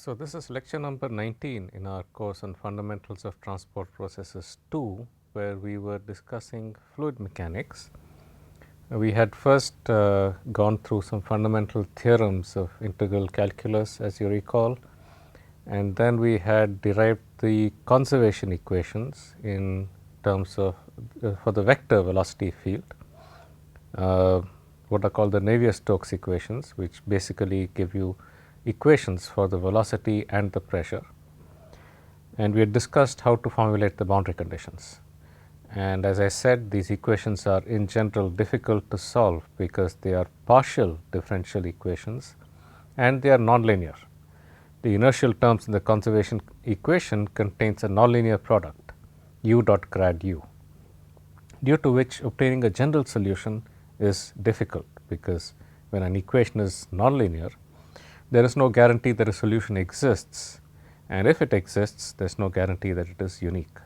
So, this is lecture number 19 in our course on Fundamentals of Transport Processes 2, where we were discussing fluid mechanics. We had first gone through some fundamental theorems of integral calculus, as you recall, and then we had derived the conservation equations in terms of for the vector velocity field, what are called the Navier-Stokes equations, which basically give you equations for the velocity and the pressure, and we had discussed how to formulate the boundary conditions. And as I said, these equations are in general difficult to solve because they are partial differential equations and they are nonlinear. The inertial terms in the conservation equation contains a nonlinear product u dot grad u, due to which obtaining a general solution is difficult, because when an equation is nonlinear, there is no guarantee that a solution exists, and if it exists, there is no guarantee that it is unique.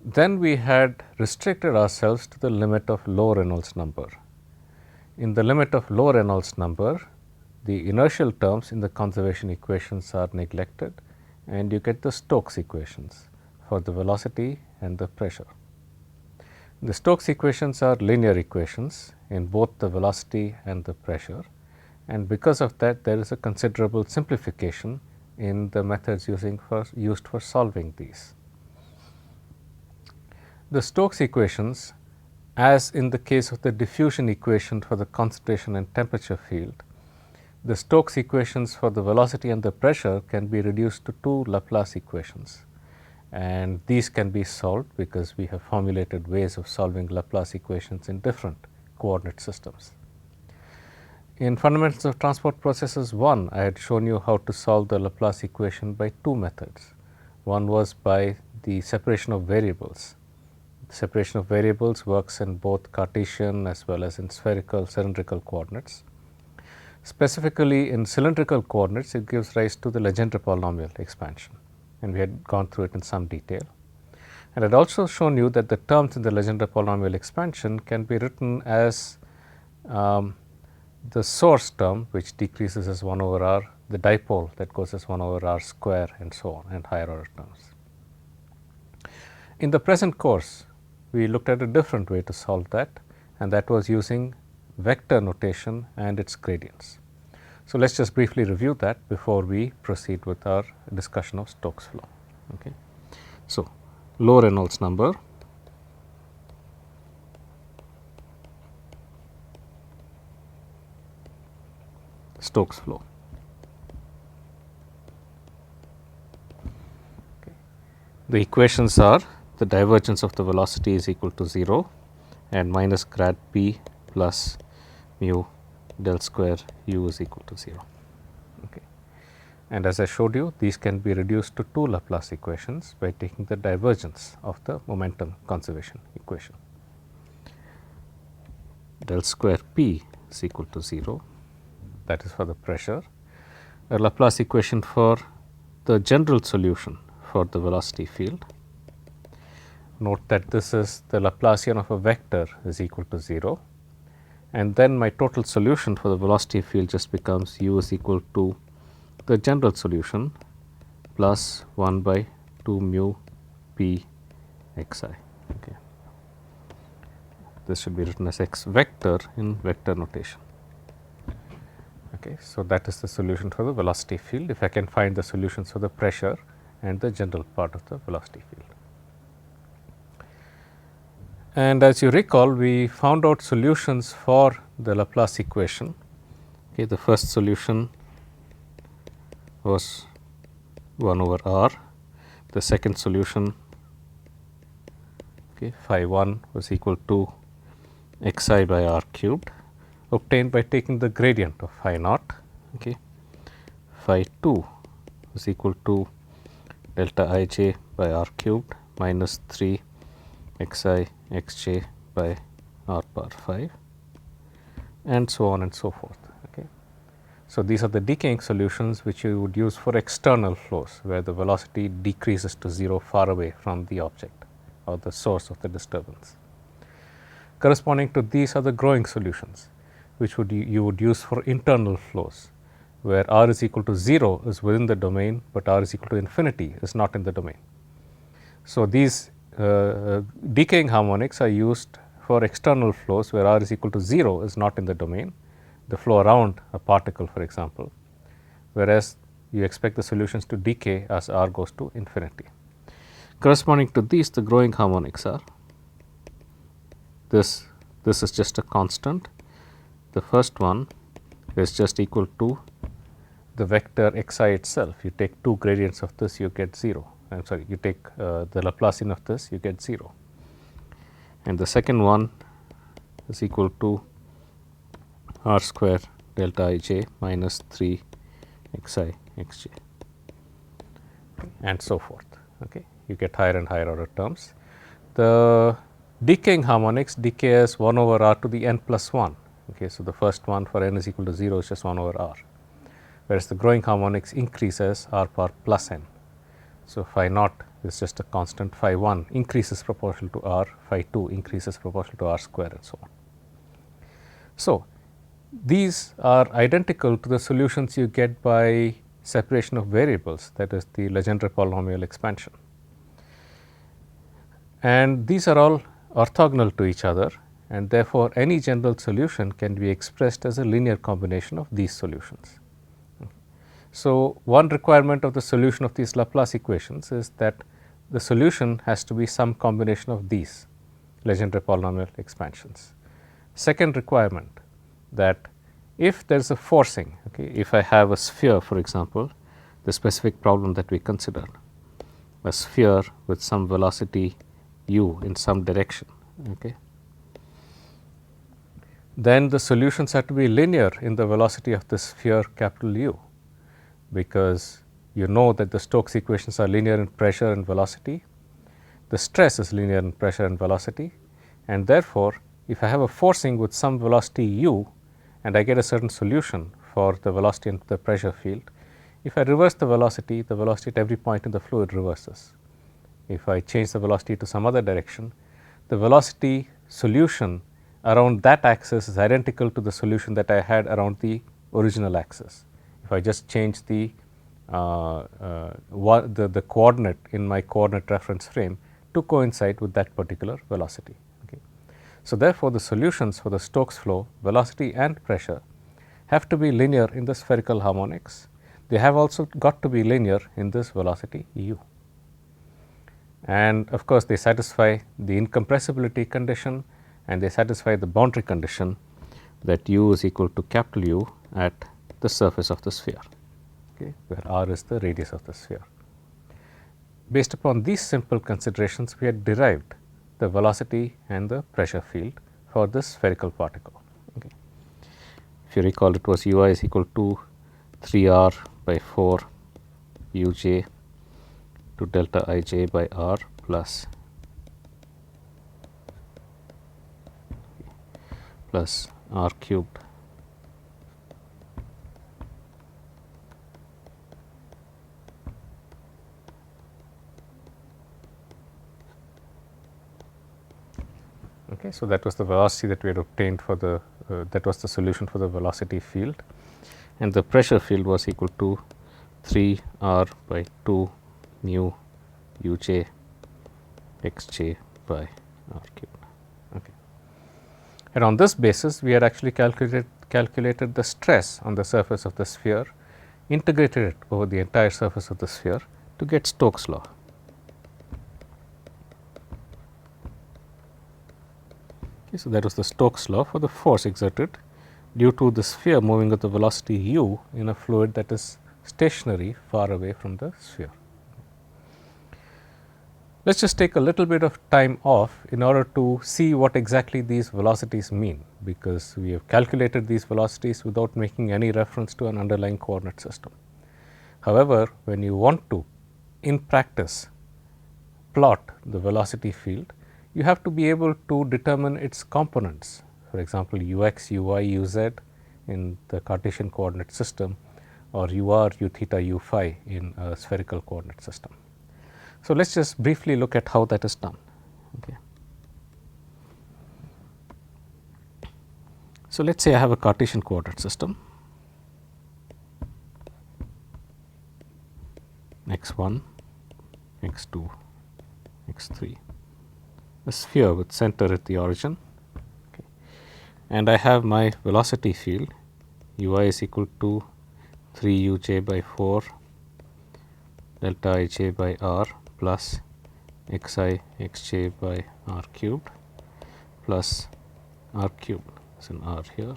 Then we had restricted ourselves to the limit of low Reynolds number. In the limit of low Reynolds number, the inertial terms in the conservation equations are neglected, and you get the Stokes equations for the velocity and the pressure. The Stokes equations are linear equations in both the velocity and the pressure, and because of that there is a considerable simplification in the methods used for solving these. The Stokes equations, as in the case of the diffusion equation for the concentration and temperature field, the Stokes equations for the velocity and the pressure can be reduced to two Laplace equations, and these can be solved because we have formulated ways of solving Laplace equations in different coordinate systems. In Fundamentals of Transport Processes 1, I had shown you how to solve the Laplace equation by two methods. One was by the separation of variables. The separation of variables works in both Cartesian as well as in spherical cylindrical coordinates. Specifically in cylindrical coordinates, it gives rise to the Legendre polynomial expansion, and we had gone through it in some detail. And I had also shown you that the terms in the Legendre polynomial expansion can be written as the source term, which decreases as 1 over r, the dipole that goes as 1 over r square, and so on, and higher order terms. In the present course, we looked at a different way to solve that, and that was using vector notation and its gradients. So, let us just briefly review that before we proceed with our discussion of Stokes law. Okay. So, low Reynolds number, Stokes flow. Okay. The equations are the divergence of the velocity is equal to 0 and minus grad p plus mu del square u is equal to 0. Okay. And as I showed you, these can be reduced to two Laplace equations by taking the divergence of the momentum conservation equation. Del square p is equal to 0, that is for the pressure. A Laplace equation for the general solution for the velocity field. Note that this is the Laplacian of a vector is equal to 0, and then my total solution for the velocity field just becomes u is equal to the general solution plus 1 by 2 mu p xi. Okay. This should be written as x vector in vector notation. Okay. So, that is the solution for the velocity field, if I can find the solutions for the pressure and the general part of the velocity field. And as you recall, we found out solutions for the Laplace equation. Okay, the first solution was 1 over r. The second solution, okay, phi 1 was equal to xi by r cubed, obtained by taking the gradient of phi naught. Okay. Phi 2 was equal to delta ij by r cubed minus 3 xi xj by r power 5, and so on and so forth. Okay. So, these are the decaying solutions which you would use for external flows, where the velocity decreases to 0 far away from the object or the source of the disturbance. Corresponding to these are the growing solutions, which you would use for internal flows, where r is equal to 0 is within the domain, but r is equal to infinity is not in the domain. So, these decaying harmonics are used for external flows where r is equal to 0 is not in the domain, the flow around a particle for example, whereas you expect the solutions to decay as r goes to infinity. Corresponding to these, the growing harmonics are this is just a constant. The first one is just equal to the vector xi itself. You take 2 gradients of this, you get 0. I am sorry, you take the Laplacian of this, you get 0. And the second one is equal to r square delta ij minus 3 xi xj, and so forth. Okay. You get higher and higher order terms. The decaying harmonics decay as 1 over r to the n plus 1. Okay. So, the first one for n is equal to 0 is just 1 over r, whereas the growing harmonics increases r power plus n. So, phi naught is just a constant, phi 1 increases proportional to r, phi 2 increases proportional to r square, and so on. So, these are identical to the solutions you get by separation of variables, that is the Legendre polynomial expansion. And these are all orthogonal to each other, and therefore, any general solution can be expressed as a linear combination of these solutions. So, one requirement of the solution of these Laplace equations is that the solution has to be some combination of these Legendre polynomial expansions. Second requirement, that if there is a forcing, okay, if I have a sphere for example, the specific problem that we considered, a sphere with some velocity u in some direction, okay, then the solutions have to be linear in the velocity of the sphere capital U, because you know that the Stokes equations are linear in pressure and velocity, the stress is linear in pressure and velocity, and therefore, if I have a forcing with some velocity u and I get a certain solution for the velocity and the pressure field, if I reverse the velocity at every point in the fluid reverses. If I change the velocity to some other direction, the velocity solution around that axis is identical to the solution that I had around the original axis. If I just change the coordinate in my coordinate reference frame to coincide with that particular velocity. Okay. So, therefore, the solutions for the Stokes flow, velocity and pressure have to be linear in the spherical harmonics. They have also got to be linear in this velocity u. And of course, they satisfy the incompressibility condition and they satisfy the boundary condition that u is equal to capital U at the surface of the sphere, okay, where r is the radius of the sphere. Based upon these simple considerations, we had derived the velocity and the pressure field for this spherical particle. Okay. If you recall, it was ui is equal to 3r by 4 uj to delta ij by r plus r cubed Okay, so that was the velocity that we had obtained for the that was the solution for the velocity field, and the pressure field was equal to 3 r by 2 mu uj xj by r cubed. Okay. And on this basis, we had actually calculated the stress on the surface of the sphere, integrated it over the entire surface of the sphere to get Stokes law. Okay, so, that was the Stokes law for the force exerted due to the sphere moving with the velocity u in a fluid that is stationary far away from the sphere. Let us just take a little bit of time off in order to see what exactly these velocities mean, because we have calculated these velocities without making any reference to an underlying coordinate system. However, when you want to in practice plot the velocity field, you have to be able to determine its components, for example, ux, uy, uz in the Cartesian coordinate system, or ur, u theta, u phi in a spherical coordinate system. So, let us just briefly look at how that is done. Okay. So, let us say I have a Cartesian coordinate system x1, x2, x3, a sphere with center at the origin, okay. And I have my velocity field ui is equal to 3 uj by 4 delta ij by r plus xi xj by r cubed plus r cubed, is an r here.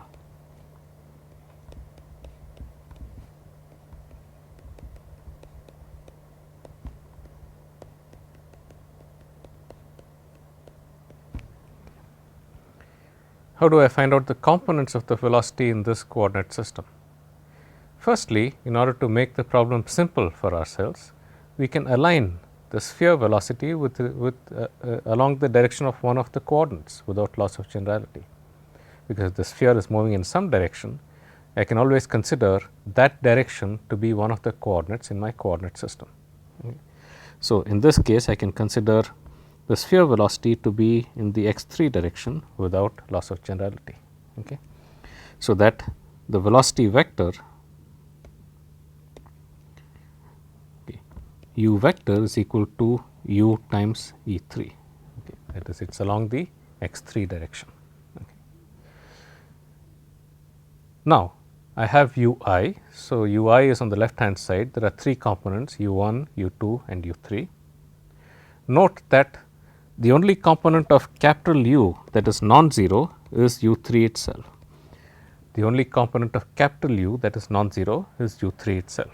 How do I find out the components of the velocity in this coordinate system? Firstly, in order to make the problem simple for ourselves, we can align the sphere velocity with along the direction of one of the coordinates without loss of generality. Because the sphere is moving in some direction, I can always consider that direction to be one of the coordinates in my coordinate system. Okay. So, in this case I can consider the sphere velocity to be in the x3 direction without loss of generality. Okay. So, that the velocity vector u vector is equal to u times E3, okay. That is, it is along the x3 direction. Okay. Now, I have ui. So, ui is on the left hand side. There are 3 components u1, u2 and u3. Note that the only component of capital U that is non-zero is u3 itself. The only component of capital U that is non-zero is u3 itself.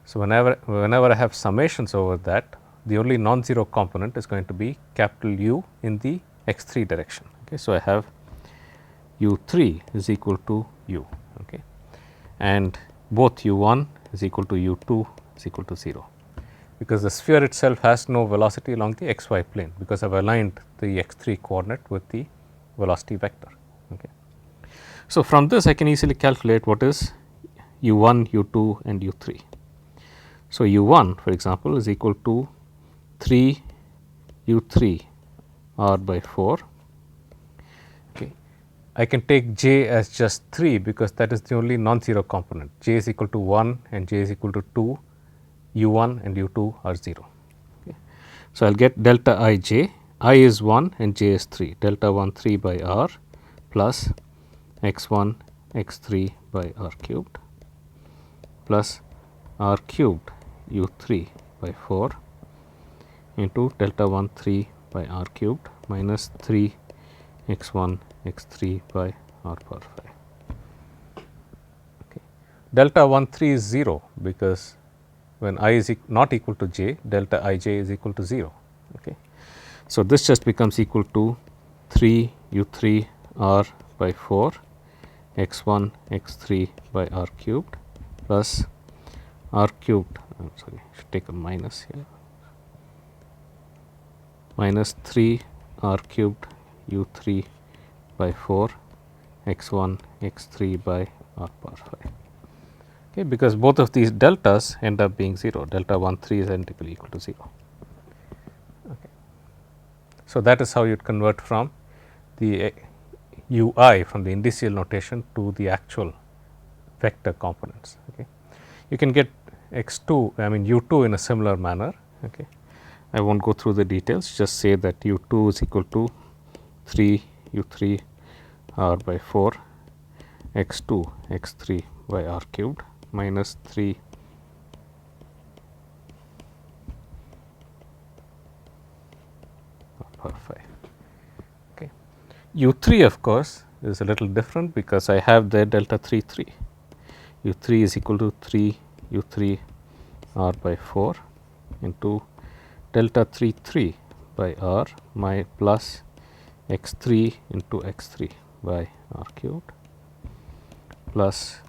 So, whenever I have summations over that, the only non-zero component is going to be capital U in the x3 direction. Okay. So, I have u3 is equal to u, okay, and both u1 is equal to u2 is equal to 0. Because the sphere itself has no velocity along the xy plane, because I have aligned the x3 coordinate with the velocity vector. Okay. So, from this I can easily calculate what is u1, u2 and u3. So, u1 for example is equal to 3 u3 r by 4. Okay. I can take j as just 3 because that is the only non-zero component. J is equal to 1 and j is equal to 2. u1 and u2 are 0. Okay. So, I will get delta ij, I is 1 and j is 3, delta 1 3 by r plus x1 x3 by r cubed plus r cubed u3 by 4 into delta 1 3 by r cubed minus 3 x1 x3 by r power 5. Okay. Delta 1 3 is 0 because when I is not equal to j, delta ij is equal to 0. Okay. So, this just becomes equal to 3 u3 r by 4 x1 x3 by r cubed plus r cubed, I am sorry, I should take a minus here, minus 3 r cubed u3 by 4 x1 x3 by r power 5. Okay, because both of these deltas end up being 0, delta 1 3 is identically equal to 0. Okay. So, that is how you would convert from the ui from the indicial notation to the actual vector components. Okay. You can get x2, I mean u2 in a similar manner. Okay. I will not go through the details, just say that u2 is equal to 3 u3 r by 4 x2 x3 by r cubed minus 3 r power 5. Okay. u3 of course is a little different because I have the delta 3 3. u3 is equal to 3 u3 r by 4 into delta 3 3 by r my plus x3 into x3 by r cubed plus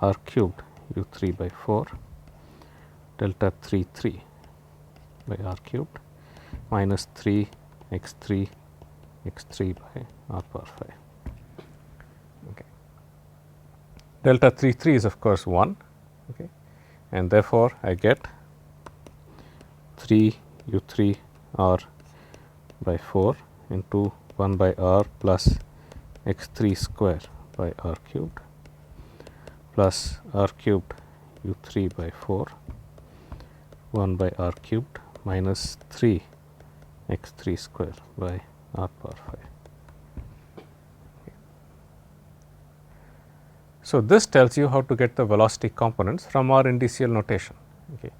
r cubed u3 by 4 delta 3 3 by r cubed minus 3 x3 x3 by r power 5. Okay. Delta 3 3 is of course 1, okay, and therefore, I get 3 u3 r by 4 into 1 by r plus x3 square by r cubed plus r cubed u3 by 4 1 by r cubed minus 3 x 3 square by r power 5. So, this tells you how to get the velocity components from our indicial notation. Okay.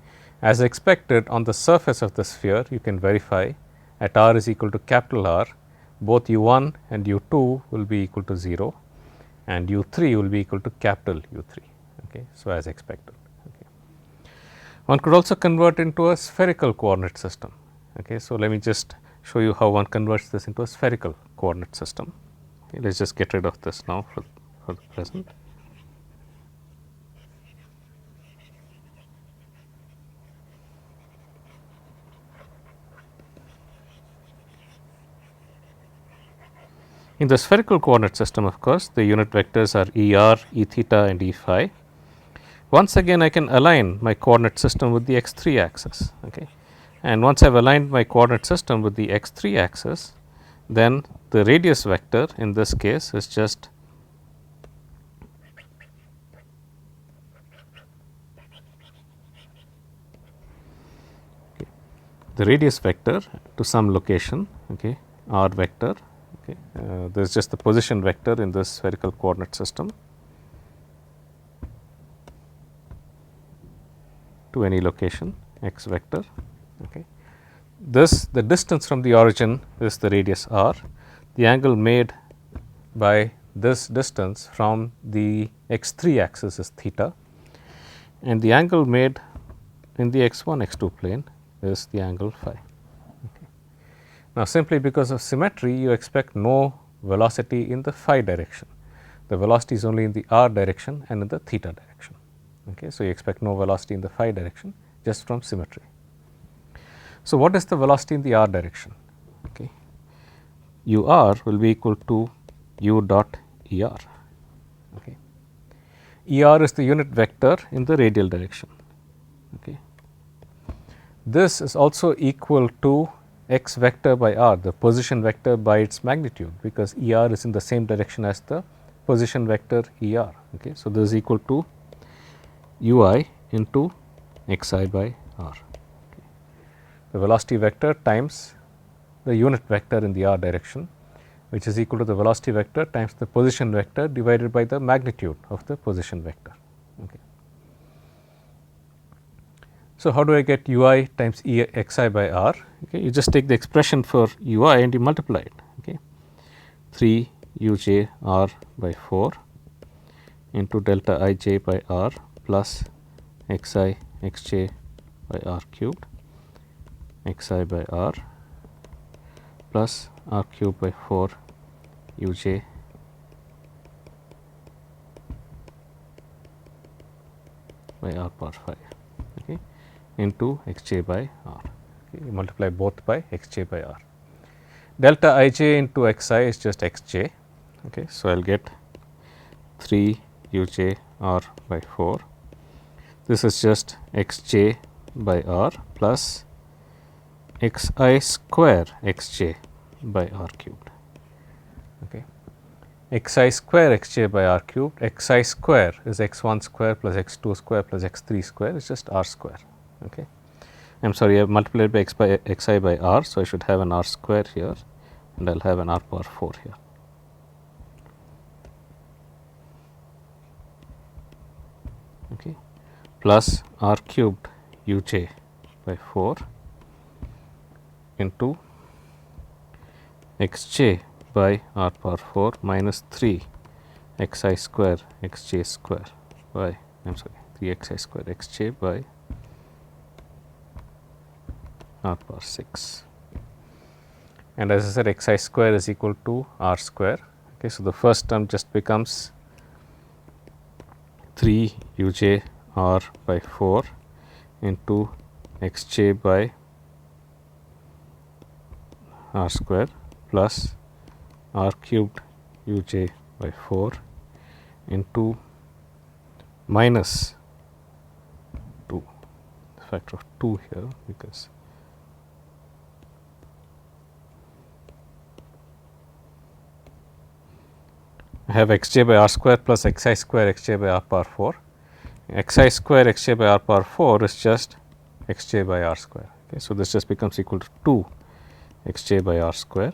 As expected, on the surface of the sphere, you can verify at r is equal to capital R, both u1 and u2 will be equal to 0 and u3 will be equal to capital U3. Okay. So, as expected. Okay. One could also convert into a spherical coordinate system. Okay. So, let me just show you how one converts this into a spherical coordinate system. Okay. Let us just get rid of this now for the present. In the spherical coordinate system, of course, the unit vectors are ER, E theta and E phi. Once again, I can align my coordinate system with the x 3 axis. Okay. And once I have aligned my coordinate system with the x 3 axis, then the radius vector in this case is just the radius vector to some location, okay, r vector. Okay. There is just the position vector in this spherical coordinate system to any location x vector. Okay. The distance from the origin is the radius r. The angle made by this distance from the x 3 axis is theta, and the angle made in the x 1 x 2 plane is the angle phi. Okay. Now, simply because of symmetry, you expect no velocity in the phi direction. The velocity is only in the r direction and in the theta direction. Okay. So, you expect no velocity in the phi direction just from symmetry. So, what is the velocity in the r direction? Okay. u r will be equal to u dot E r. Okay. E r is the unit vector in the radial direction. Okay. This is also equal to x vector by r, the position vector by its magnitude, because E r is in the same direction as the position vector E r. Okay. So, this is equal to u I into x I by r. Okay. The velocity vector times the unit vector in the r direction, which is equal to the velocity vector times the position vector divided by the magnitude of the position vector. Okay. So, how do I get u I times E x I by r? Okay. You just take the expression for u I and you multiply it. Okay. 3 u j r by 4 into delta I j by r plus x I x j by r cubed x I by r plus r cubed by 4 u j by r power 5. Okay. Into x j by r. Okay. You multiply both by x j by r. Delta I j into x I is just x j. Okay. So, I will get 3 u j r by 4. This is just x j by r plus x I square x j by r cubed. Okay. X I square x j by r cubed, x I square is x 1 square plus x 2 square plus x 3 square is just r square. Okay. I am sorry, I have multiplied by x I by r. So, I should have an r square here and I will have an r power 4 here. Okay. Plus r cubed u j by 4 into x j by r power 4 minus 3 x I square x j square by, I am sorry, 3 x I square x j by r power 6. And as I said, x I square is equal to r square. Okay. So, the first term just becomes 3 u j r by 4 into x j by r square plus r cubed u j by 4 into minus 2, factor of 2 here, because I have x j by r square plus x I square x j by r power 4. X I square x j by r power 4 is just x j by r square. Okay. So, this just becomes equal to 2 x j by r square.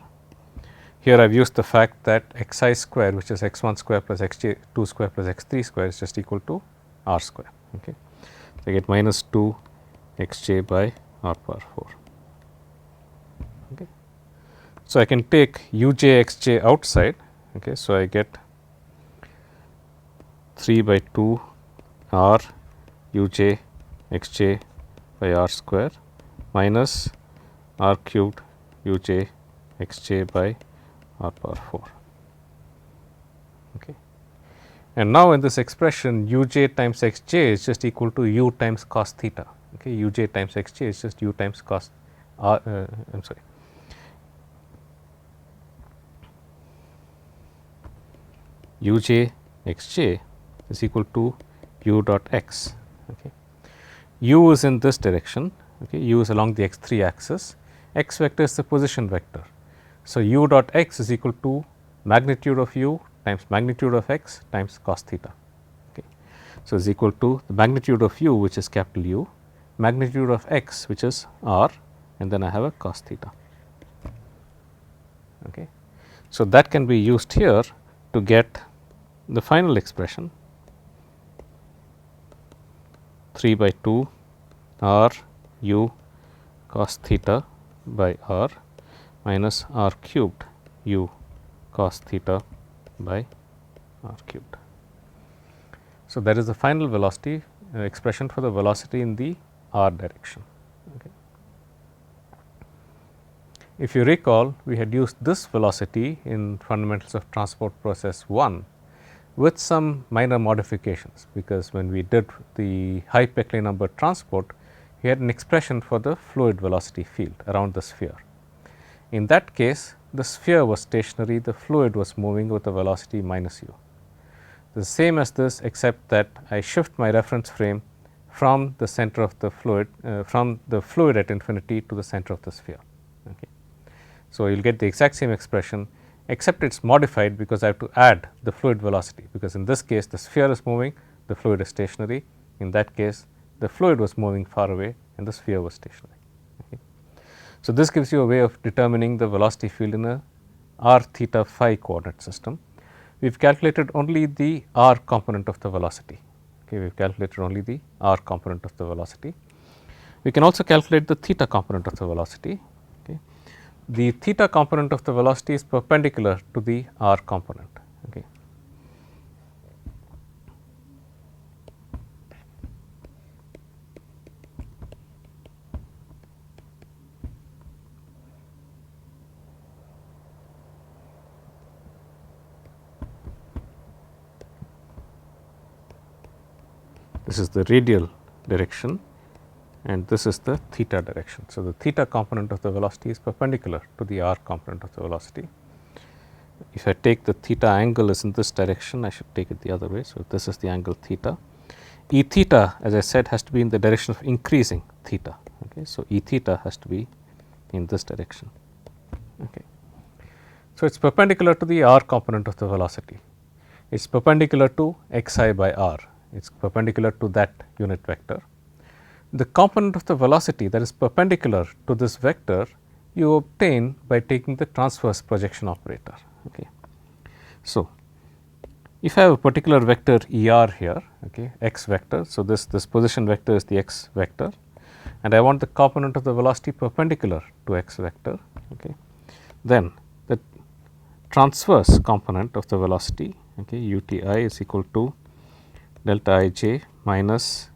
Here I have used the fact that x I square, which is x 1 square plus x j 2 square plus x 3 square, is just equal to r square. Okay. So, I get minus 2 x j by r power 4. Okay. So, I can take u j x j outside. Okay. So, I get 3 by 2 r u j x j by r square minus r cubed u j x j by r power 4. Okay. And now, in this expression u j times x j is just equal to u times cos theta. Okay. U j times x j is just u times cos r, I am sorry, u j x j is equal to u dot x. Okay. U is in this direction, okay. U is along the x 3 axis, x vector is the position vector. So, u dot x is equal to magnitude of u times magnitude of x times cos theta. Okay. So, is equal to the magnitude of u, which is capital U, magnitude of x, which is r, and then I have a cos theta. Okay. So, that can be used here to get the final expression 3 by 2 r u cos theta by r minus r cubed u cos theta by r cubed. So, that is the final velocity expression for the velocity in the r direction. Okay. If you recall, we had used this velocity in fundamentals of transport process 1 with some minor modifications, because when we did the high Peckley number transport, we had an expression for the fluid velocity field around the sphere. In that case, the sphere was stationary, the fluid was moving with a velocity minus u. The same as this, except that I shift my reference frame from the center of the fluid, from the fluid at infinity to the center of the sphere. Okay. So, you will get the exact same expression, except it is modified because I have to add the fluid velocity, because in this case the sphere is moving, the fluid is stationary. In that case, the fluid was moving far away and the sphere was stationary. Okay. So, this gives you a way of determining the velocity field in a r theta phi coordinate system. We have calculated only the r component of the velocity. Okay, we have calculated only the r component of the velocity. We can also calculate the theta component of the velocity. Okay. The theta component of the velocity is perpendicular to the r component. Okay. This is the radial direction and this is the theta direction. So, the theta component of the velocity is perpendicular to the r component of the velocity. If I take the theta angle is in this direction, I should take it the other way. So, this is the angle theta. E theta, as I said, has to be in the direction of increasing theta. Okay. So, E theta has to be in this direction. Okay. So, it is perpendicular to the r component of the velocity. It is perpendicular to x I by r. It is perpendicular to that unit vector. The component of the velocity that is perpendicular to this vector you obtain by taking the transverse projection operator. Okay. So, if I have a particular vector E r here, okay, x vector. So, this position vector is the x vector and I want the component of the velocity perpendicular to x vector. Okay. Then the transverse component of the velocity, okay, u t I is equal to delta I j minus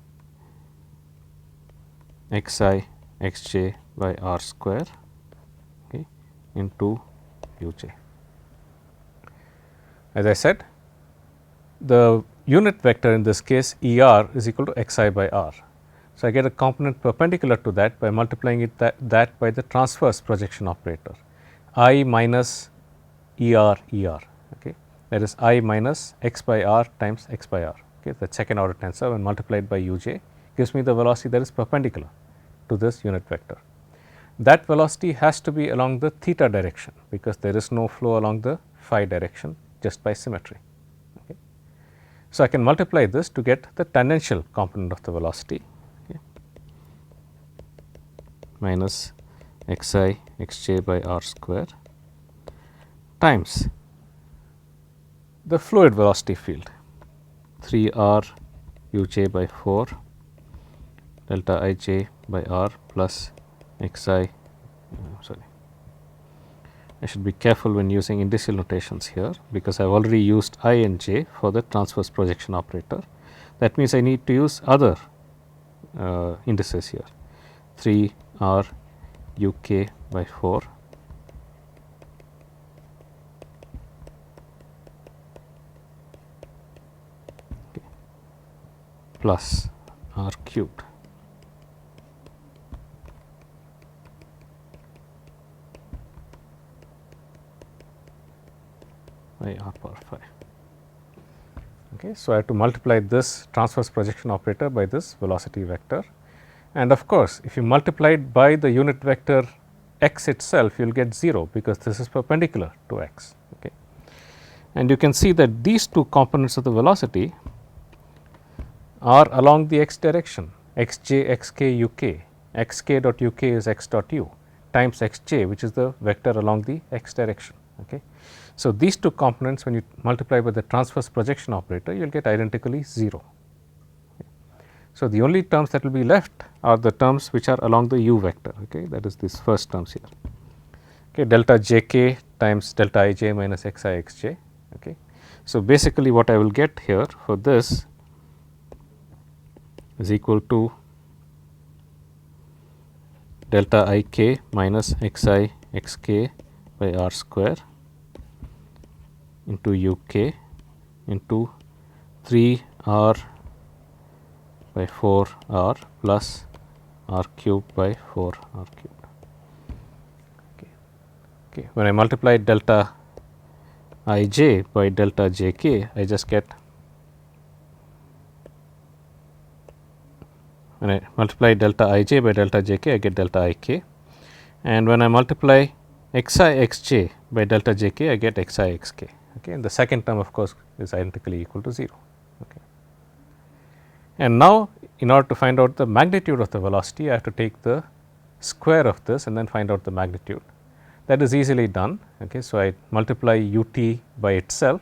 x I x j by r square, okay, into u j. As I said, the unit vector in this case E r is equal to x I by r. So, I get a component perpendicular to that by multiplying it that by the transverse projection operator I minus E r E r, okay. That is I minus x by r times x by r, okay. The second order tensor when multiplied by u j gives me the velocity that is perpendicular to this unit vector. That velocity has to be along the theta direction, because there is no flow along the phi direction just by symmetry. Okay. So, I can multiply this to get the tangential component of the velocity. Okay. minus xi xj by r square times the fluid velocity field 3 r uj by 4 delta ij by r plus xi. Sorry, I should be careful when using indicial notations here, because I have already used I and j for the transverse projection operator. That means I need to use other indices here, 3 r uk by 4 plus r cubed by r power 5. Okay. So, I have to multiply this transverse projection operator by this velocity vector, and of course, if you multiply it by the unit vector x itself, you will get 0, because this is perpendicular to x. Okay. And you can see that these two components of the velocity are along the x direction, xj xk uk, xk dot uk is x dot u times xj, which is the vector along the x direction. Okay. So, these two components, when you multiply by the transverse projection operator, you will get identically 0. Okay. So, the only terms that will be left are the terms which are along the u vector, okay, that is this first terms here. Okay, delta jk times delta ij minus xi xj. Okay. So, basically what I will get here for this is equal to delta ik minus xi xk by r square into uk into 3 r by 4 r plus r cubed by 4 r cubed. Okay. Okay. When I multiply delta ij by delta jk, I just get, when I multiply delta ij by delta jk, I get delta ik, and when I multiply xi xj by delta jk, I get xi xk. Okay. And the second term, of course, is identically equal to 0. Okay. And now, in order to find out the magnitude of the velocity, I have to take the square of this and then find out the magnitude. That is easily done. Okay. So, I multiply ut by itself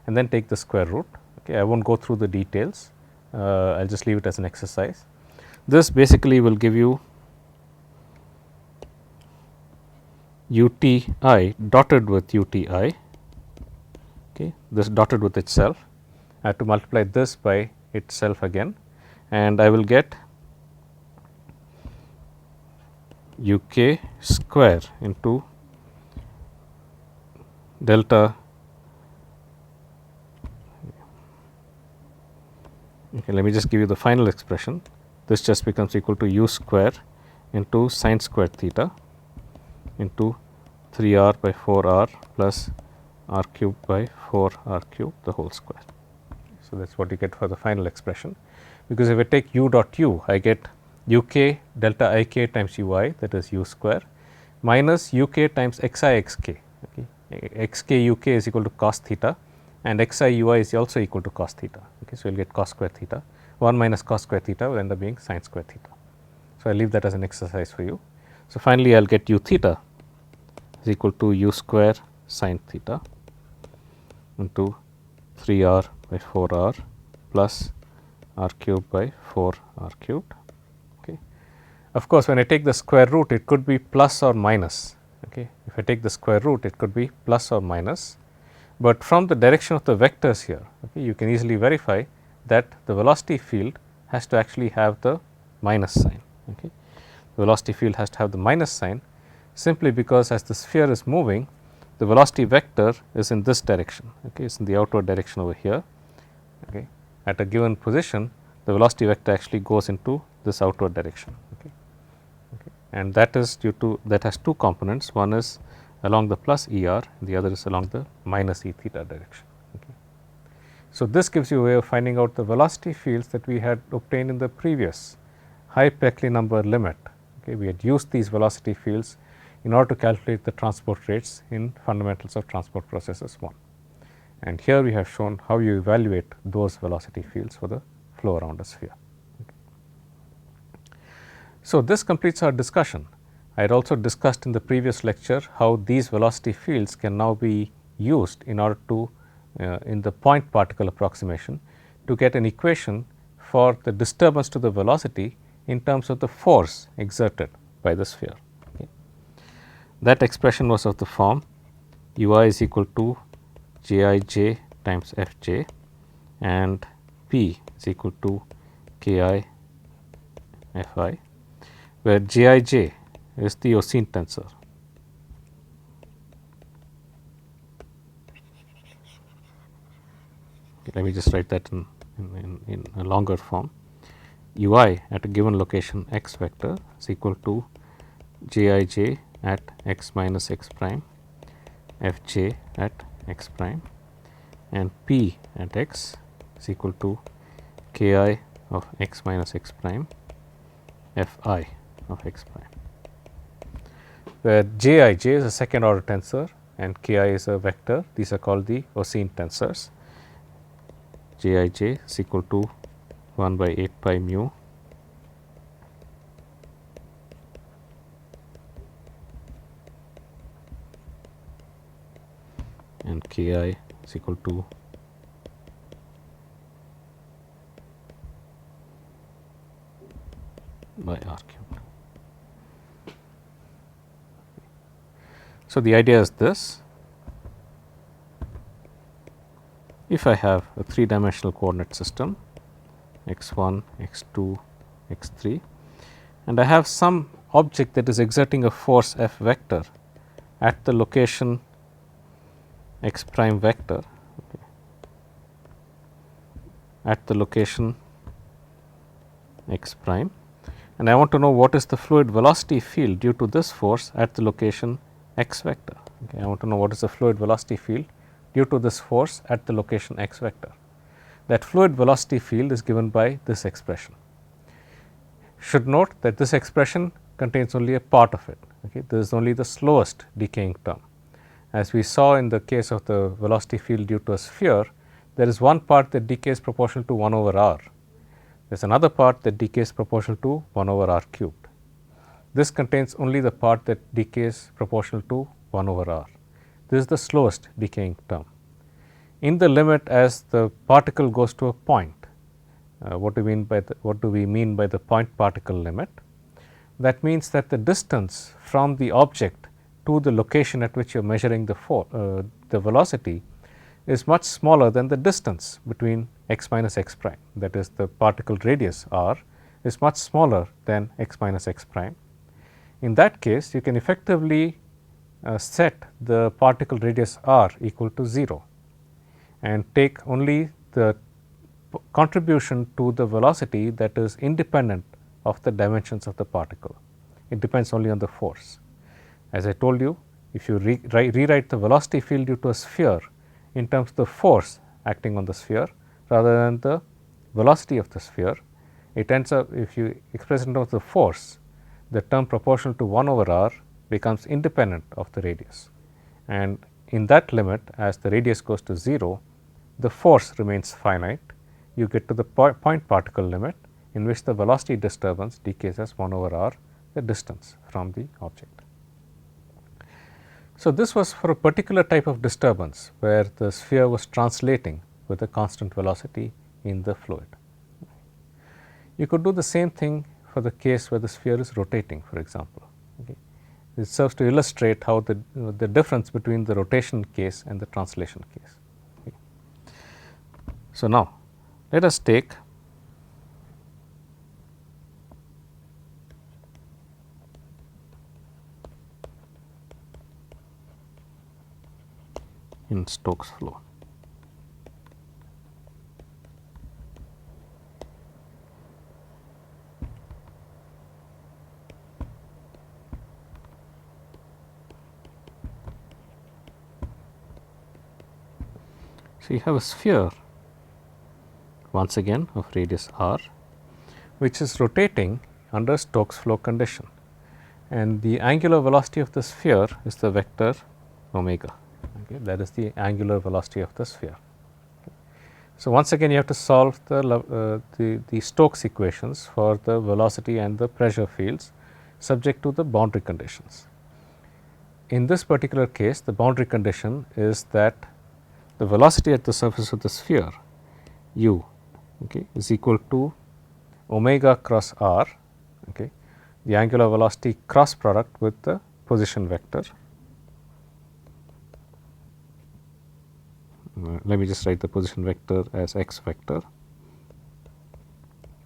and then take the square root. Okay. I will not go through the details, I will just leave it as an exercise. This basically will give you uti dotted with uti, okay, this dotted with itself. I have to multiply this by itself again, and I will get uk square into delta. Okay, let me just give you the final expression. This just becomes equal to u square into sine square theta into 3 r by 4 r plus r cubed by 4 r cubed the whole square. So, that is what you get for the final expression, because if I take u dot u, I get uk delta ik times ui, that is u square, minus uk times xi xk. Okay. Xk uk is equal to cos theta, and xi ui is also equal to cos theta. Okay. So, you will get cos square theta, 1 minus cos square theta will end up being sin square theta. So, I leave that as an exercise for you. So, finally, I will get u theta is equal to u square sin theta into 3 r by 4 r plus r cubed by 4 r cubed. Okay. Of course, when I take the square root, it could be plus or minus. Okay. If I take the square root, it could be plus or minus, but from the direction of the vectors here, okay, you can easily verify that the velocity field has to actually have the minus sign. Okay. The velocity field has to have the minus sign, simply because as the sphere is moving, the velocity vector is in this direction. Okay. It is in the outward direction over here. Okay. At a given position, the velocity vector actually goes into this outward direction. Okay. Okay. And that is due to, that has two components, one is along the plus ER, the other is along the minus E theta direction. Okay. So, this gives you a way of finding out the velocity fields that we had obtained in the previous high Peckley number limit. Okay. We had used these velocity fields in order to calculate the transport rates in fundamentals of transport processes 1. And here we have shown how you evaluate those velocity fields for the flow around a sphere. Okay. So, this completes our discussion. I had also discussed in the previous lecture how these velocity fields can now be used in order to in the point particle approximation to get an equation for the disturbance to the velocity in terms of the force exerted by the sphere. Okay. That expression was of the form u I is equal to j I j times f j and p is equal to k I f I, where j I j is the Oseen tensor. Okay, let me just write that in a longer form. U I at a given location x vector is equal to j I j at x minus x prime, f j at x prime, and p at x is equal to k I of x minus x prime, f I of x prime, where j I j is a second order tensor and k I is a vector. These are called the Oseen tensors. J I j is equal to 1 by 8 pi mu and k I is equal to by r cubed. So, the idea is this: if I have a 3-dimensional coordinate system x 1, x 2, x 3, and I have some object that is exerting a force f vector at the location x prime vector, okay, at the location x prime, and I want to know what is the fluid velocity field due to this force at the location x vector. Okay, I want to know what is the fluid velocity field due to this force at the location x vector. That fluid velocity field is given by this expression. Should note that this expression contains only a part of it. Okay, this is only the slowest decaying term. As we saw in the case of the velocity field due to a sphere, there is one part that decays proportional to 1 over r. There is another part that decays proportional to 1 over r cubed. This contains only the part that decays proportional to 1 over r. This is the slowest decaying term. In the limit as the particle goes to a point, what do we mean by the point particle limit? That means that the distance from the object to the location at which you are measuring the velocity is much smaller than the distance between x minus x prime. That is, the particle radius r is much smaller than x minus x prime. In that case, you can effectively set the particle radius r equal to 0 and take only the contribution to the velocity that is independent of the dimensions of the particle. It depends only on the force. As I told you, if you rewrite the velocity field due to a sphere in terms of the force acting on the sphere rather than the velocity of the sphere, it ends up, if you express it in terms of the force, the term proportional to 1 over r becomes independent of the radius, and in that limit, as the radius goes to 0, the force remains finite. You get to the point particle limit in which the velocity disturbance decays as 1 over r, the distance from the object. So, this was for a particular type of disturbance where the sphere was translating with a constant velocity in the fluid. You could do the same thing for the case where the sphere is rotating, for example. Okay. It serves to illustrate how the difference between the rotation case and the translation case. Okay. So, now let us take in Stokes flow. So, you have a sphere once again of radius r, which is rotating under Stokes flow condition, and the angular velocity of the sphere is the vector omega. Okay, that is the angular velocity of the sphere. Okay. So, once again you have to solve the Stokes equations for the velocity and the pressure fields subject to the boundary conditions. In this particular case, the boundary condition is that the velocity at the surface of the sphere u, okay, is equal to omega cross r, okay, the angular velocity cross product with the position vector. Let me just write the position vector as x vector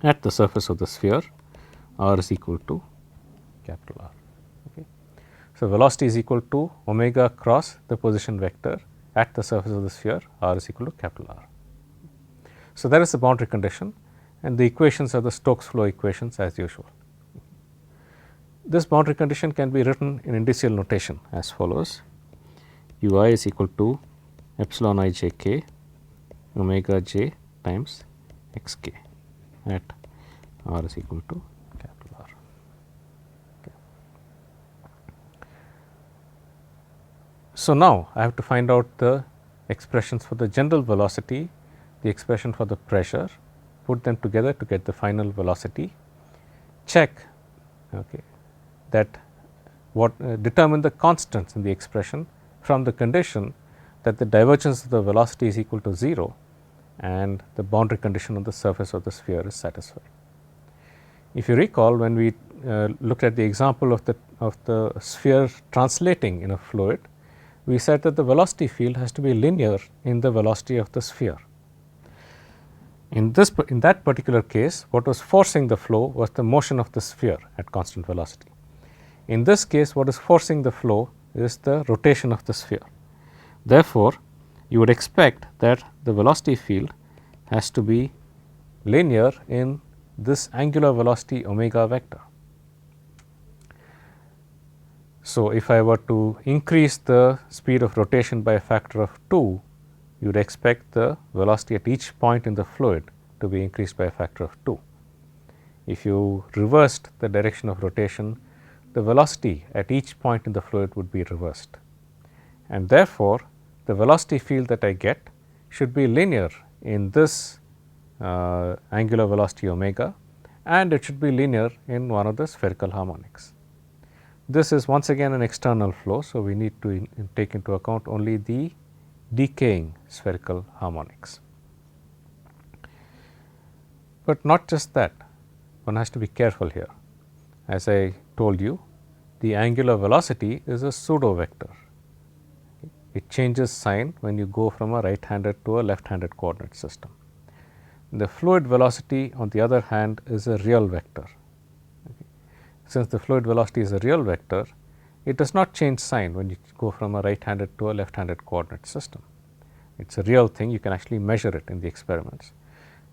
at the surface of the sphere, r is equal to capital R. Okay. So, velocity is equal to omega cross the position vector at the surface of the sphere, r is equal to capital R. So, that is the boundary condition, and the equations are the Stokes flow equations as usual. This boundary condition can be written in indicial notation as follows: ui is equal to epsilon I j k omega j times x k at r is equal to capital R. Okay. So, now I have to find out the expressions for the general velocity, the expression for the pressure, put them together to get the final velocity, check that determine the constants in the expression from the condition that the divergence of the velocity is equal to 0 and the boundary condition on the surface of the sphere is satisfied. If you recall, when we looked at the example of the sphere translating in a fluid, we said that the velocity field has to be linear in the velocity of the sphere. In that particular case, what was forcing the flow was the motion of the sphere at constant velocity. In this case, what is forcing the flow is the rotation of the sphere. Therefore, you would expect that the velocity field has to be linear in this angular velocity omega vector. So, if I were to increase the speed of rotation by a factor of 2, you would expect the velocity at each point in the fluid to be increased by a factor of 2. If you reversed the direction of rotation, the velocity at each point in the fluid would be reversed, and therefore, the velocity field that I get should be linear in this angular velocity omega, and it should be linear in one of the spherical harmonics. This is once again an external flow. So, we need to take into account only the decaying spherical harmonics. But not just that, one has to be careful here. As I told you, the angular velocity is a pseudo vector. It changes sign when you go from a right handed to a left handed coordinate system. The fluid velocity on the other hand is a real vector. Since the fluid velocity is a real vector, it does not change sign when you go from a right handed to a left handed coordinate system. It is a real thing, you can actually measure it in the experiments.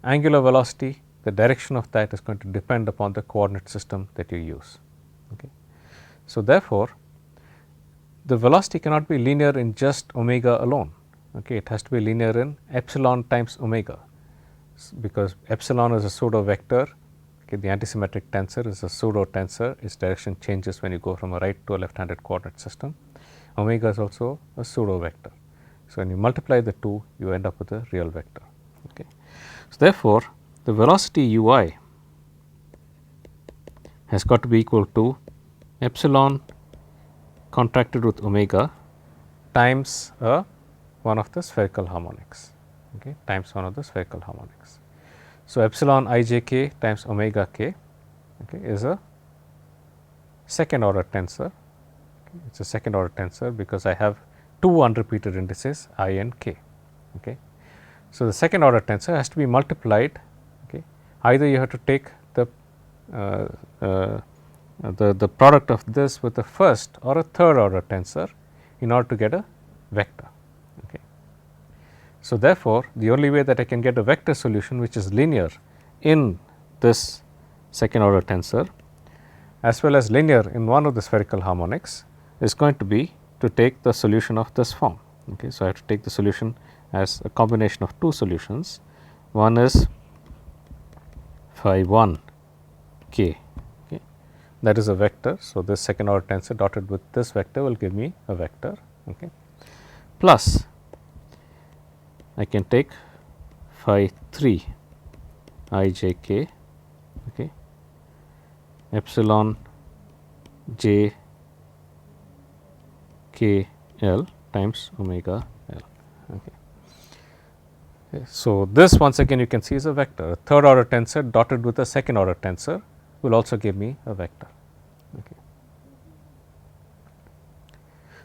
Angular velocity, the direction of that is going to depend upon the coordinate system that you use. Okay. So, therefore, the velocity cannot be linear in just omega alone. Okay. It has to be linear in epsilon times omega, because epsilon is a pseudo vector. Okay. The antisymmetric tensor is a pseudo tensor, its direction changes when you go from a right to a left handed coordinate system. Omega is also a pseudo vector. So, when you multiply the two, you end up with a real vector. Okay. So, therefore, the velocity ui has got to be equal to epsilon contracted with omega times one of the spherical harmonics, okay, times one of the spherical harmonics. So, epsilon I j k times omega k, okay, is a second order tensor. Okay. It is a second order tensor because I have two unrepeated indices I and k. Okay. So, the second order tensor has to be multiplied. Okay. Either you have to take the product of this with a first or a third order tensor in order to get a vector. Okay. So, therefore, the only way that I can get a vector solution which is linear in this second order tensor as well as linear in one of the spherical harmonics is going to be to take the solution of this form. Okay. So, I have to take the solution as a combination of two solutions. One is phi 1 k, okay, that is a vector. So, this second order tensor dotted with this vector will give me a vector, okay, plus I can take phi 3 I j k, okay, epsilon j k L times omega L. Okay. So, this once again you can see is a vector. A third order tensor dotted with a second order tensor will also give me a vector. Okay.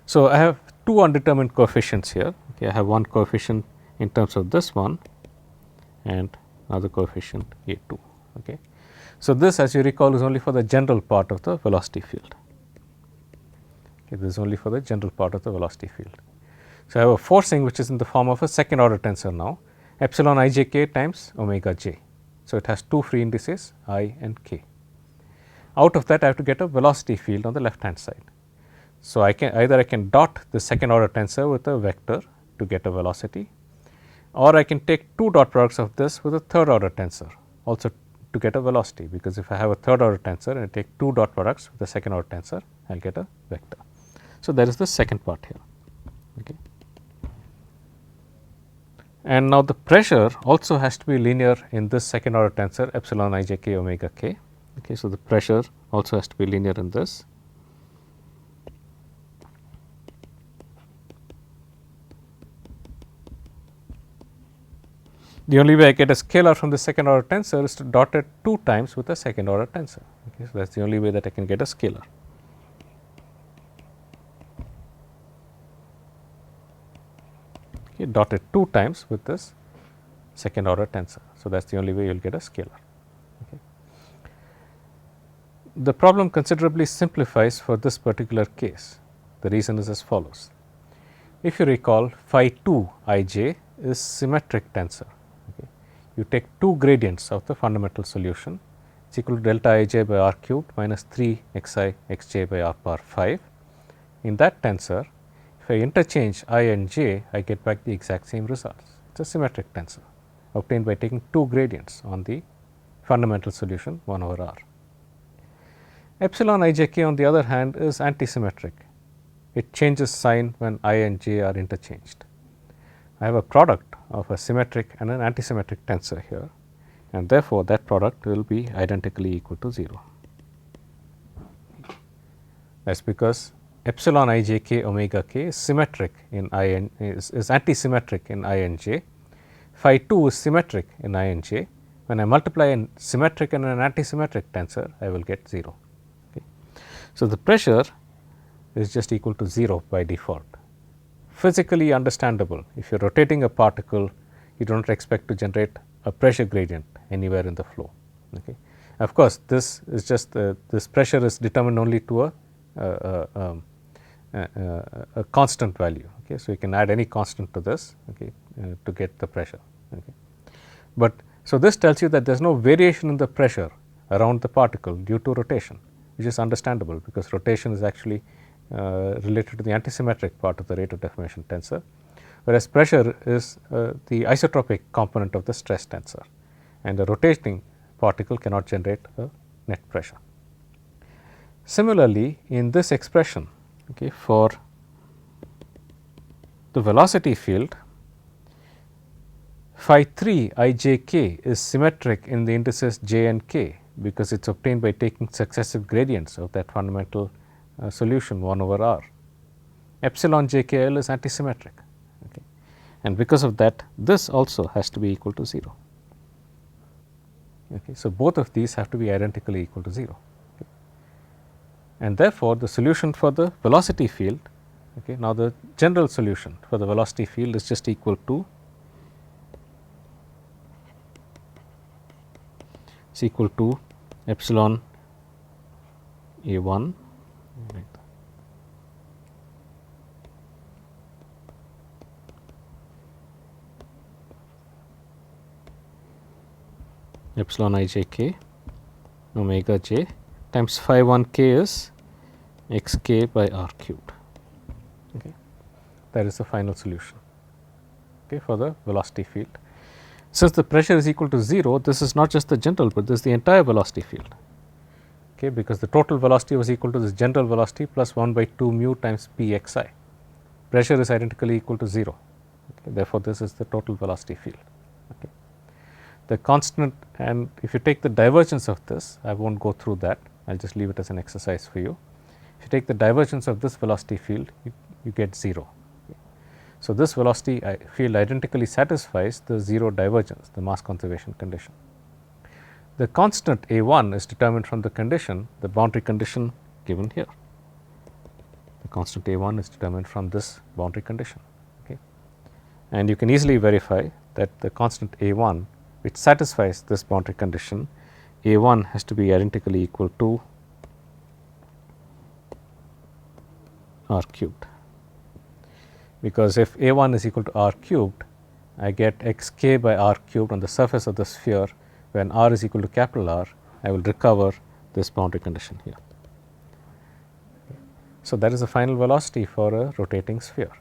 So, I have two undetermined coefficients here. Okay. I have one coefficient in terms of this one and another coefficient A 2. Okay. So, this as you recall is only for the general part of the velocity field. Okay. This is only for the general part of the velocity field. So, I have a forcing which is in the form of a second order tensor now, epsilon I j k times omega j. So, it has two free indices I and k. Out of that I have to get a velocity field on the left hand side. So, I can dot the second order tensor with a vector to get a velocity, or I can take two dot products of this with a third order tensor also to get a velocity, because if I have a third order tensor and I take two dot products with the second order tensor, I will get a vector. So, that is the second part here. Okay. And now the pressure also has to be linear in this second order tensor epsilon I j k omega k. Okay. So, the pressure also has to be linear in this. The only way I get a scalar from the second order tensor is to dot it two times with a second order tensor. Okay. So, that is the only way that I can get a scalar. Okay, dot it two times with this second order tensor. So, that is the only way you will get a scalar. Okay. The problem considerably simplifies for this particular case. The reason is as follows. If you recall, phi 2 I j is symmetric tensor. Okay. You take two gradients of the fundamental solution, it is equal to delta I j by r cubed minus 3 x I x j by r power 5. In that tensor, if I interchange I and j, I get back the exact same results. It is a symmetric tensor obtained by taking two gradients on the fundamental solution 1 over r. Epsilon I j k on the other hand is antisymmetric. It changes sign when I and j are interchanged. I have a product of a symmetric and an antisymmetric tensor here, and therefore, that product will be identically equal to 0. That is because epsilon I j k omega k is symmetric in I and is antisymmetric in I and j. Phi 2 is symmetric in I and j. When I multiply a symmetric and an antisymmetric tensor, I will get 0. Okay. So, the pressure is just equal to 0 by default. Physically understandable, if you are rotating a particle, you do not expect to generate a pressure gradient anywhere in the flow. Okay. Of course, this is just this pressure is determined only to a constant value. Okay. So, you can add any constant to this, okay, to get the pressure. Okay. But so, this tells you that there is no variation in the pressure around the particle due to rotation, which is understandable, because rotation is actually related to the antisymmetric part of the rate of deformation tensor, whereas pressure is the isotropic component of the stress tensor, and a rotating particle cannot generate a net pressure. Similarly, in this expression, okay, for the velocity field, phi 3 I j k is symmetric in the indices j and k, because it is obtained by taking successive gradients of that fundamental solution 1 over r. Epsilon j k l is antisymmetric, okay, and because of that, this also has to be equal to 0. Okay. So, both of these have to be identically equal to 0. Okay. And therefore, the solution for the velocity field, okay, now the general solution for the velocity field is just equal to epsilon A 1 epsilon I j k omega j times phi 1 k is x k by r cubed. Okay. That is the final solution, okay, for the velocity field. Since the pressure is equal to 0, this is not just the general, but this is the entire velocity field, okay, because the total velocity was equal to this general velocity plus 1 by 2 mu times p x I. Pressure is identically equal to 0. Okay. Therefore, this is the total velocity field. Okay. the constant, and if you take the divergence of this, I will not go through that, I will just leave it as an exercise for you. If you take the divergence of this velocity field, you get 0. So, this velocity field identically satisfies the 0 divergence, the mass conservation condition. The constant A1 is determined from the condition, the boundary condition given here. The constant A1 is determined from this boundary condition. Okay. And you can easily verify that the constant A1, which satisfies this boundary condition, A1 has to be identically equal to r cubed, because if A1 is equal to r cubed, I get x k by r cubed on the surface of the sphere. When r is equal to capital R, I will recover this boundary condition here. So, that is the final velocity for a rotating sphere.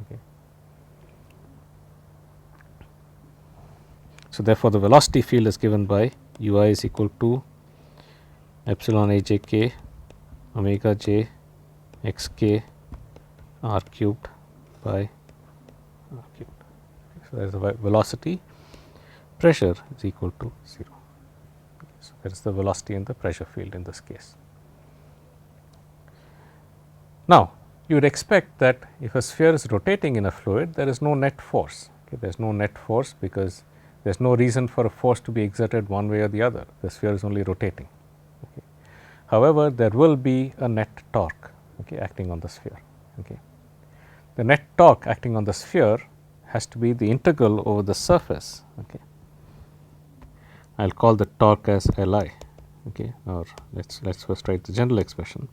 Okay. So, therefore, the velocity field is given by u I is equal to epsilon a j k omega j x k r cubed by r cubed. So, that is the velocity. Pressure is equal to 0. So, that is the velocity and the pressure field in this case. Now, you would expect that if a sphere is rotating in a fluid, there is no net force. Okay. There is no net force because there is no reason for a force to be exerted one way or the other. The sphere is only rotating. Okay. However, there will be a net torque, okay, acting on the sphere. Okay. The net torque acting on the sphere has to be the integral over the surface. Okay. I will call the torque as Li, okay, or let us first write the general expression.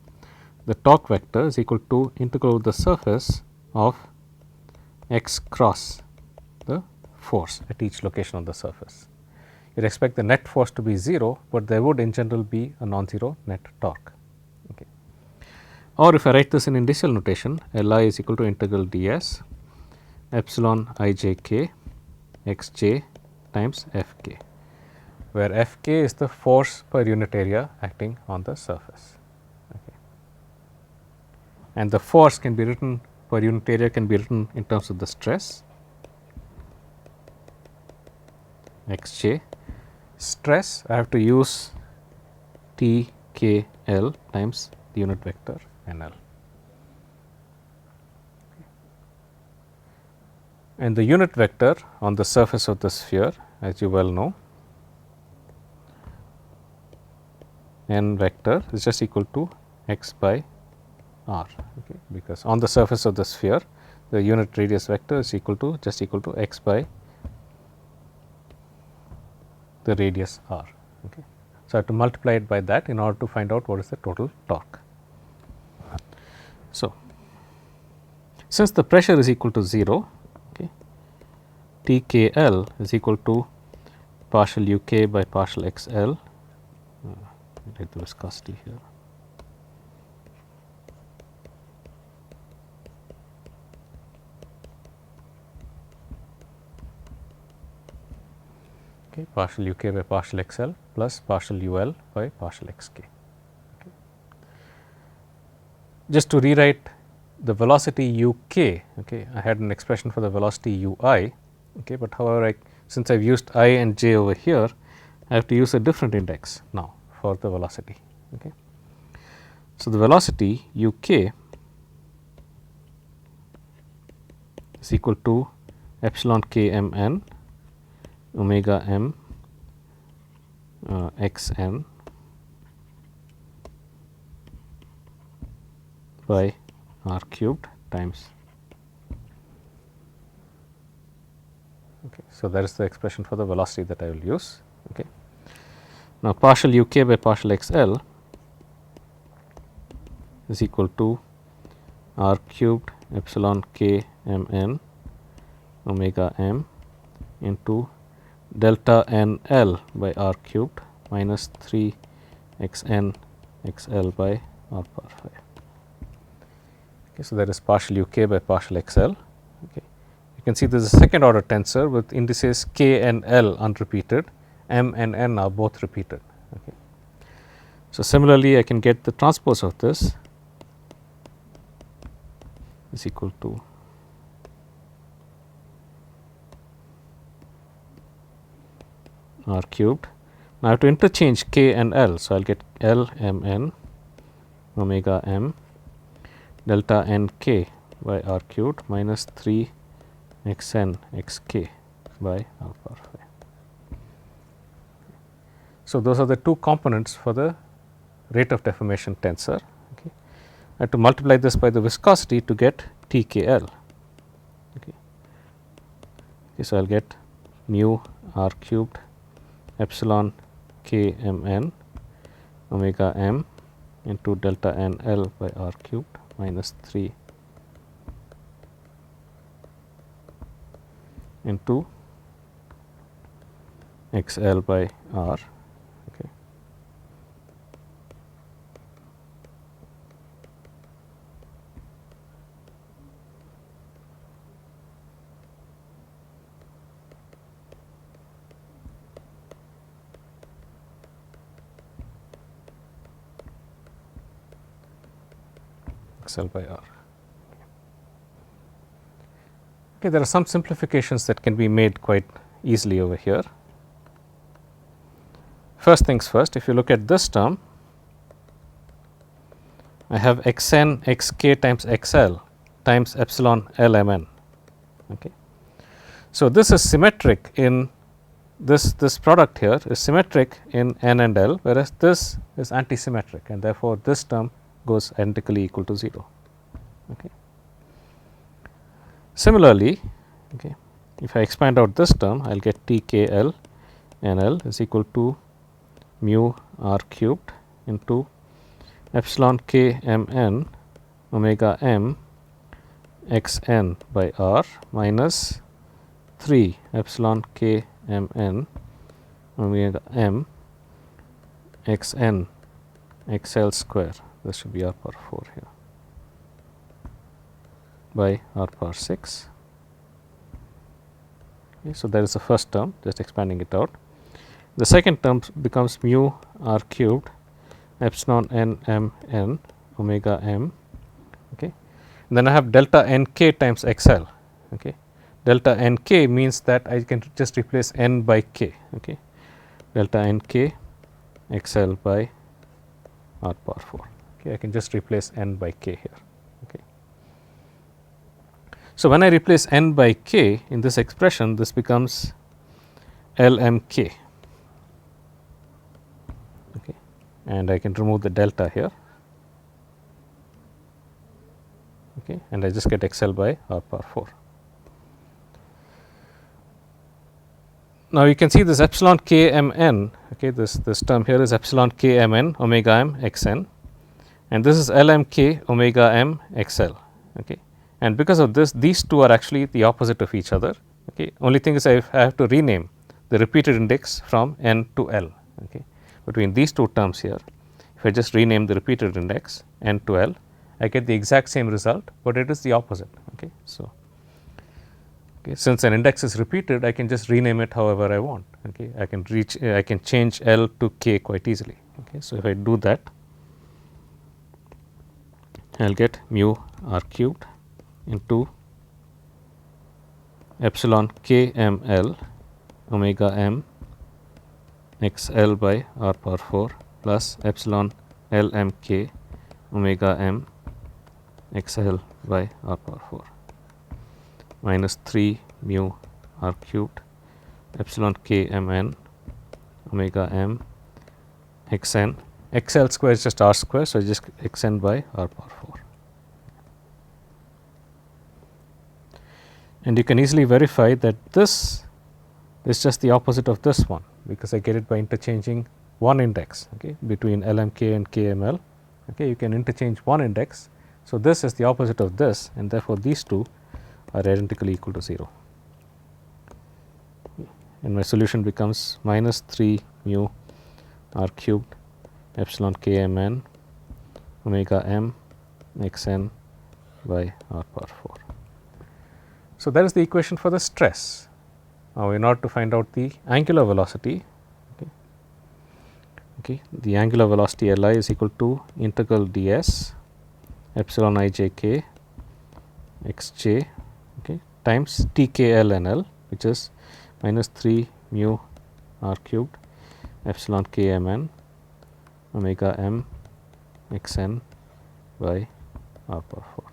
The torque vector is equal to integral over the surface of x cross the force at each location on the surface. You would expect the net force to be 0, but there would in general be a non-zero net torque. Okay. Or if I write this in initial notation, Li is equal to integral ds epsilon I j k x j times f k, where f k is the force per unit area acting on the surface. Okay. And the force can be written per unit area, can be written in terms of the stress x j. Stress, I have to use T k L times the unit vector N L. And the unit vector on the surface of the sphere, as you well know, n vector is just equal to x by r, okay, because on the surface of the sphere the unit radius vector is equal to just equal to x by the radius r. Okay. So, I have to multiply it by that in order to find out what is the total torque. So, since the pressure is equal to 0, okay, T k L is equal to partial u k by partial x L. Write the viscosity here. Okay, partial u k by partial x L plus partial u L by partial x k. Okay. Just to rewrite the velocity u k, okay, I had an expression for the velocity u I, okay, but however, since I have used I and j over here, I have to use a different index now for the velocity. Okay. So, the velocity u k is equal to epsilon k m n omega m x n by r cubed times. Okay. So, that is the expression for the velocity that I will use. Okay. Now, partial u k by partial x L is equal to r cubed epsilon k m n omega m into delta n L by r cubed minus 3 x n x L by r power 5. Okay, so, that is partial u k by partial x L. Okay. You can see there is a second order tensor with indices k and L unrepeated, m and n are both repeated. Okay. So, similarly, I can get the transpose of this is equal to r cubed. Now, I have to interchange k and l. So, I will get L m n omega m delta n k by r cubed minus 3 x n x k by r power 5. So, those are the two components for the rate of deformation tensor. Okay. I have to multiply this by the viscosity to get T k L. Okay. So, I will get mu r cubed epsilon k m n omega m into delta n L by r cubed minus 3 into x L by r. Okay. X L by r. Okay, there are some simplifications that can be made quite easily over here. First things first, if you look at this term, I have x n x k times x l times epsilon l m n. Okay. So, this is symmetric in this product here is symmetric in n and l, whereas this is antisymmetric, and therefore, this term goes identically equal to 0. Okay. Similarly, okay, if I expand out this term, I will get T k L n L is equal to mu r cubed into epsilon k m n omega m x n by r minus 3 epsilon k m n omega m x n x L square. This should be r power 4 here by r power 6. Okay, so, that is the first term, just expanding it out. The second term becomes mu r cubed epsilon n m n omega m. Okay. And then I have delta n k times x l. Okay. Delta n k means that I can just replace n by k. Okay. Delta n k x l by r power 4. Okay. I can just replace n by k here. Okay. So, when I replace n by k in this expression, this becomes L m k. Okay. And I can remove the delta here. Okay. And I just get x l by r power 4. Now, you can see this epsilon k m n, okay, this term here is epsilon k m n omega m x n, and this is L m k omega m x l. Okay. And because of this, these two are actually the opposite of each other. Okay. Only thing is I have to rename the repeated index from n to L. Okay. Between these two terms here, if I just rename the repeated index n to L, I get the exact same result, but it is the opposite. Okay. So, okay, since an index is repeated, I can just rename it however I want. Okay. I can change L to k quite easily. Okay. So, if I do that, I will get mu r cubed into epsilon k m l omega m x l by r power 4 plus epsilon L m k omega m x l by r power 4 minus 3 mu r cubed epsilon k m n omega m x n. X l square is just r square. So, just x n by r power 4. And you can easily verify that this is just the opposite of this one, because I get it by interchanging one index, okay, between L m k and k m l. Okay, you can interchange one index. So, this is the opposite of this, and therefore, these two are identically equal to 0. And my solution becomes minus 3 mu r cubed epsilon k m n omega m x n by r power 4. So, that is the equation for the stress. Now, in order to find out the angular velocity, the angular velocity L I is equal to integral d s epsilon I j k x j times T k L n L, which is minus 3 mu r cubed epsilon k m n omega m x n by r power 4.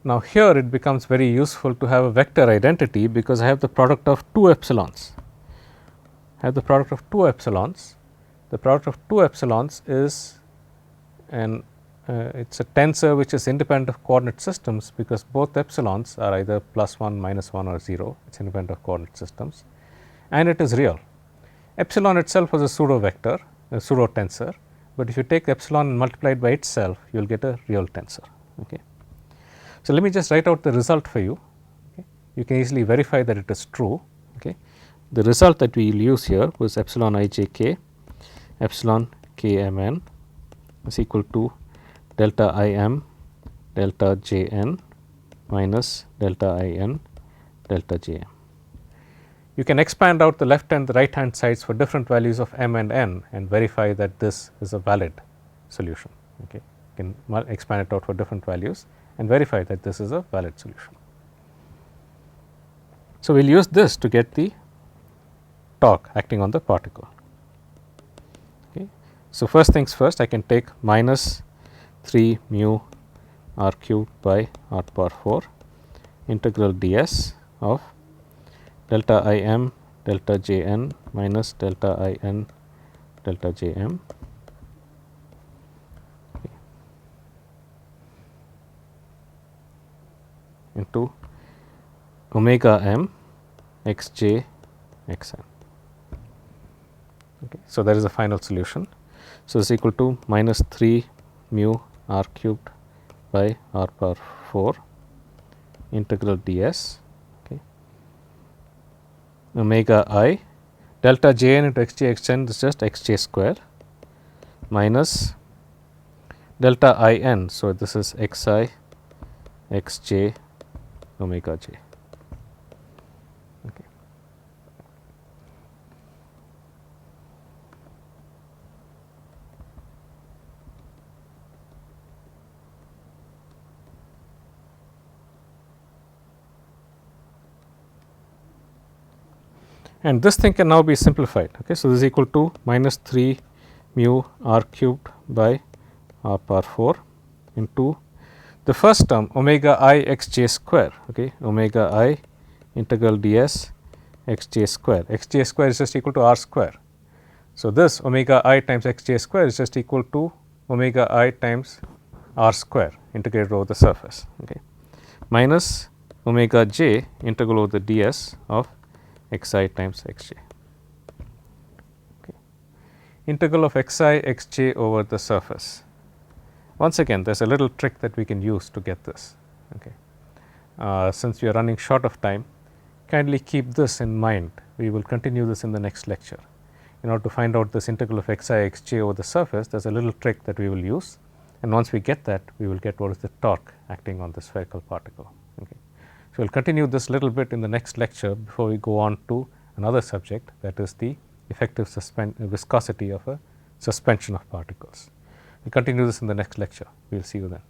Now, here it becomes very useful to have a vector identity, because I have the product of 2 epsilons. I have the product of 2 epsilons. The product of 2 epsilons is it's a tensor which is independent of coordinate systems, because both epsilons are either +1, -1 or 0. It is independent of coordinate systems, and it is real. Epsilon itself was a pseudo vector, a pseudo tensor, but if you take epsilon and multiply it by itself, you will get a real tensor. Okay. So, let me just write out the result for you. Okay. You can easily verify that it is true. Okay. The result that we will use here was epsilon I j k epsilon k m n is equal to delta I m delta j n minus delta I n delta j m. You can expand out the left and the right hand sides for different values of m and n and verify that this is a valid solution. Okay. You can expand it out for different values and verify that this is a valid solution. So, we will use this to get the torque acting on the particle. Okay. So, first things first, I can take minus 3 mu r cubed by r power 4 integral ds of delta I m delta j n minus delta I n delta j m into omega m x j x n. Okay. So, that is the final solution. So, this is equal to minus 3 mu r cubed by r power 4 integral ds okay, omega I delta j n into x j x n is just x j square minus delta I n. So, this is x I x j omega j. Okay. And this thing can now be simplified. Okay. So, this is equal to minus 3 mu r cubed by r power 4 into the first term omega I x j square, okay, omega I integral ds x j square. X j square is just equal to r square. So, this omega I times x j square is just equal to omega I times r square integrated over the surface, okay, minus omega j integral over the ds of x I times x j. Okay. Integral of x I x j over the surface. Once again, there is a little trick that we can use to get this. Okay. Since we are running short of time, kindly keep this in mind. We will continue this in the next lecture. In order to find out this integral of x I x j over the surface, there is a little trick that we will use, and once we get that, we will get what is the torque acting on the spherical particle. Okay. So, we will continue this little bit in the next lecture before we go on to another subject, that is the effective viscosity of a suspension of particles. We will continue this in the next lecture. We will see you then.